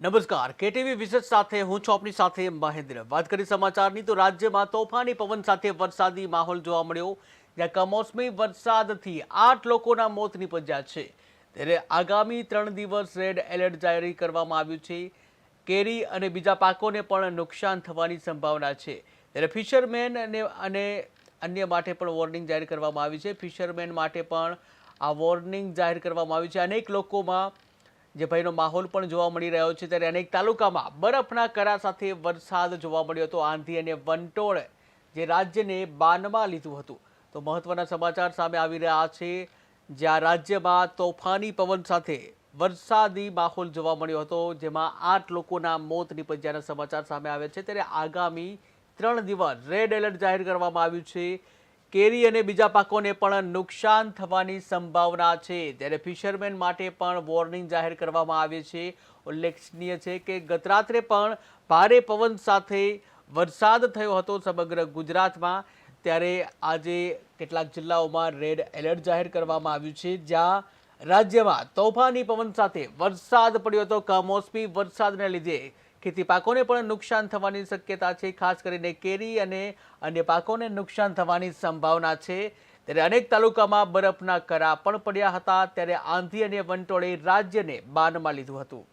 નમસ્કાર, કેટીવી વિશેષ સાથે હું છું આપની સાથે મહેન્દ્ર। વાત કરી સમાચારની તો રાજ્યમાં તોફાની પવન સાથે વરસાદી માહોલ જોવા મળ્યો, જ્યાં કમોસમી વરસાદથી 8 લોકોના મોત નીપજ્યા છે। ત્યારે આગામી 3 દિવસ રેડ એલર્ટ જારી કરવામાં આવ્યું છે। કેરી અને બીજા પાકોને પણ નુકસાન થવાની સંભાવના છે। ત્યારે ફિશરમેન અને અન્ય માટે પણ વોર્નિંગ જાહેર કરવામાં આવી છે। ફિશરમેન માટે પણ આ વોર્નિંગ જાહેર કરવામાં આવી છે। અનેક લોકોમાં જે ભયનો માહોલ પણ જોવા મળી રહ્યો છે। ત્યારે અનેક તાલુકામાં બરફના કરા સાથે વરસાદ જોવા મળ્યો હતો। આંધી અને વંટોળ જે રાજ્યને બાનમાં લીધું હતું। તો મહત્વના સમાચાર સામે આવી રહ્યા છે, જ્યાં રાજ્યમાં તોફાની પવન સાથે વરસાદી માહોલ જોવા મળ્યો હતો, જેમાં 8 લોકોના મોત નીપજ્યાના સમાચાર સામે આવ્યા છે। ત્યારે આગામી 3 દિવસ રેડ એલર્ટ જાહેર કરવામાં આવ્યું છે। કેરી અને બીજા પાકોને પણ નુકસાન થવાની સંભાવના છે। ત્યારે ફિશરમેન માટે પણ વોર્નિંગ જાહેર કરવામાં આવી છે। ઉલ્લેખનીય છે કે ગત રાત્રે પણ ભારે પવન સાથે વરસાદ થયો હતો સમગ્ર ગુજરાતમાં। ત્યારે આજે કેટલાક જિલ્લાઓમાં રેડ એલર્ટ જાહેર કરવામાં આવ્યું છે, જ્યાં રાજ્યમાં તોફાની પવન સાથે વરસાદ પડ્યો હતો। કમોસમી વરસાદને લીધે ખેતી પાકોને પણ નુકસાન થવાની શક્યતા છે। ખાસ કરીને કેરી અને અન્ય પાકોને નુકસાન થવાની સંભાવના છે। ત્યારે અનેક તાલુકામાં બરફના કરા પણ પડ્યા હતા। ત્યારે આંધી અને વંટોળે રાજ્યને બાનમાં લીધું હતું।